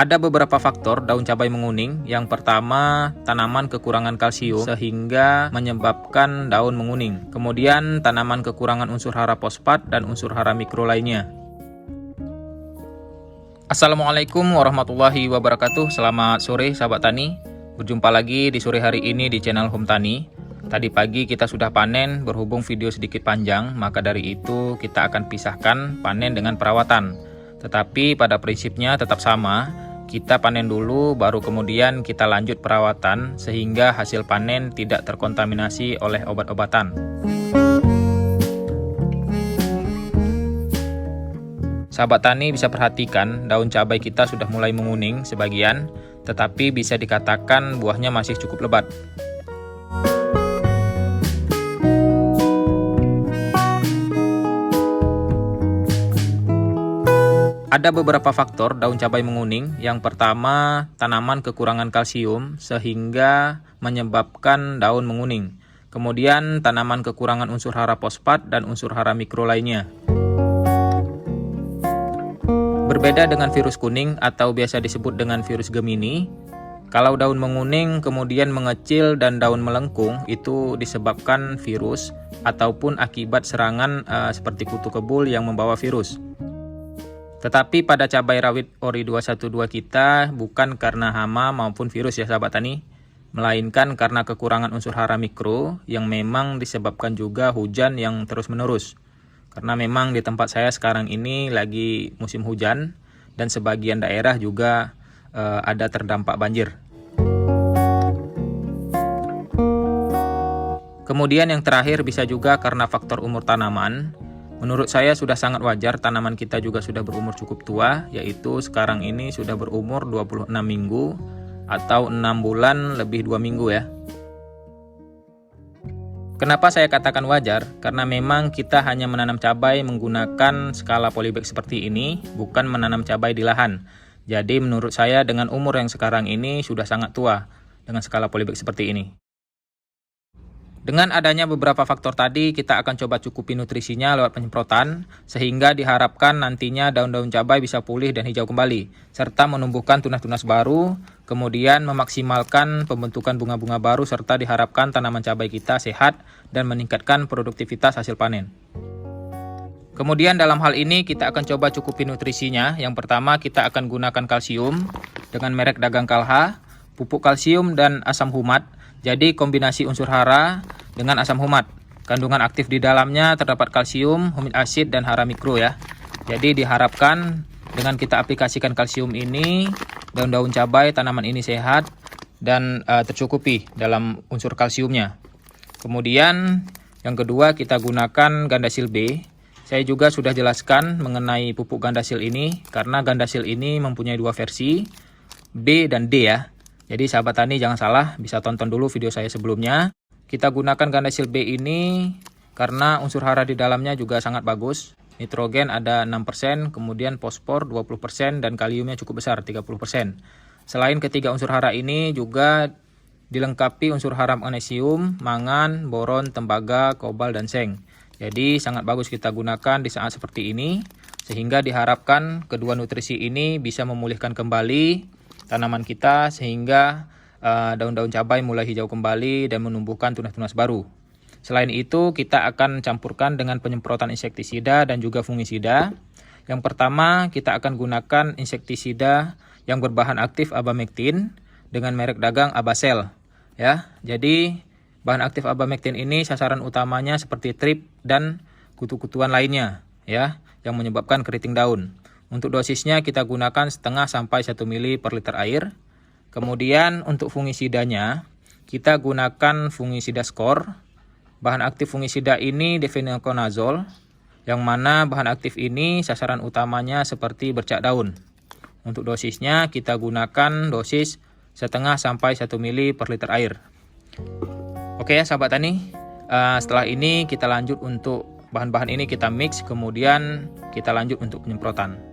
Ada beberapa faktor daun cabai menguning. Yang pertama, tanaman kekurangan kalsium sehingga menyebabkan daun menguning. Kemudian, tanaman kekurangan unsur hara fosfat dan unsur hara mikro lainnya. Assalamualaikum warahmatullahi wabarakatuh. Selamat sore sahabat tani. Berjumpa lagi di sore hari ini di channel Home Tani. Tadi pagi kita sudah panen, berhubung video sedikit panjang, maka dari itu kita akan pisahkan panen dengan perawatan. Tetapi pada prinsipnya tetap sama, kita panen dulu baru kemudian kita lanjut perawatan sehingga hasil panen tidak terkontaminasi oleh obat-obatan. Sahabat tani bisa perhatikan daun cabai kita sudah mulai menguning sebagian, tetapi bisa dikatakan buahnya masih cukup lebat. Ada beberapa faktor daun cabai menguning. Yang pertama, tanaman kekurangan kalsium sehingga menyebabkan daun menguning. Kemudian, tanaman kekurangan unsur hara fosfat dan unsur hara mikro lainnya. Berbeda dengan virus kuning atau biasa disebut dengan virus Gemini, kalau daun menguning kemudian mengecil dan daun melengkung, itu disebabkan virus ataupun akibat serangan seperti kutu kebul yang membawa virus. Tetapi pada cabai rawit ori 212 kita bukan karena hama maupun virus ya sahabat tani, melainkan karena kekurangan unsur hara mikro yang memang disebabkan juga hujan yang terus-menerus. Karena memang di tempat saya sekarang ini lagi musim hujan dan sebagian daerah juga ada terdampak banjir. Kemudian yang terakhir bisa juga karena faktor umur tanaman. Menurut saya sudah sangat wajar tanaman kita juga sudah berumur cukup tua, yaitu sekarang ini sudah berumur 26 minggu atau 6 bulan lebih 2 minggu ya. Kenapa saya katakan wajar? Karena memang kita hanya menanam cabai menggunakan skala polybag seperti ini, bukan menanam cabai di lahan. Jadi menurut saya dengan umur yang sekarang ini sudah sangat tua dengan skala polybag seperti ini. Dengan adanya beberapa faktor tadi, kita akan coba cukupi nutrisinya lewat penyemprotan, sehingga diharapkan nantinya daun-daun cabai bisa pulih dan hijau kembali, serta menumbuhkan tunas-tunas baru, kemudian memaksimalkan pembentukan bunga-bunga baru, serta diharapkan tanaman cabai kita sehat dan meningkatkan produktivitas hasil panen. Kemudian dalam hal ini kita akan coba cukupi nutrisinya. Yang pertama kita akan gunakan kalsium dengan merek Dagang Kalha, pupuk kalsium dan asam humat. Jadi kombinasi unsur hara dengan asam humat. Kandungan aktif di dalamnya terdapat kalsium, humid asid, dan hara mikro ya. Jadi diharapkan dengan kita aplikasikan kalsium ini, daun-daun cabai tanaman ini sehat dan tercukupi dalam unsur kalsiumnya. Kemudian yang kedua kita gunakan Gandasil B. Saya juga sudah jelaskan mengenai pupuk Gandasil ini karena Gandasil ini mempunyai dua versi, B dan D ya. Jadi sahabat tani jangan salah, bisa tonton dulu video saya sebelumnya. Kita gunakan Gandasil B ini karena unsur hara di dalamnya juga sangat bagus. Nitrogen ada 6%, kemudian fosfor 20% dan kaliumnya cukup besar 30%. Selain ketiga unsur hara ini juga dilengkapi unsur hara magnesium, mangan, boron, tembaga, kobal dan seng. Jadi sangat bagus kita gunakan di saat seperti ini sehingga diharapkan kedua nutrisi ini bisa memulihkan kembali tanaman kita sehingga daun-daun cabai mulai hijau kembali dan menumbuhkan tunas-tunas baru. Selain itu kita akan campurkan dengan penyemprotan insektisida dan juga fungisida. Yang pertama kita akan gunakan insektisida yang berbahan aktif abamectin dengan merek dagang Abacell ya. Jadi bahan aktif abamectin ini sasaran utamanya seperti trip dan kutu-kutuan lainnya ya yang menyebabkan keriting daun. Untuk dosisnya kita gunakan setengah sampai 1 ml per liter air. Kemudian untuk fungisidanya kita gunakan fungisida skor. Bahan aktif fungisida ini difenoconazole, yang mana bahan aktif ini sasaran utamanya seperti bercak daun. Untuk dosisnya kita gunakan dosis setengah sampai 1 ml per liter air. Oke ya sahabat tani, setelah ini kita lanjut untuk bahan-bahan ini kita mix, kemudian kita lanjut untuk penyemprotan.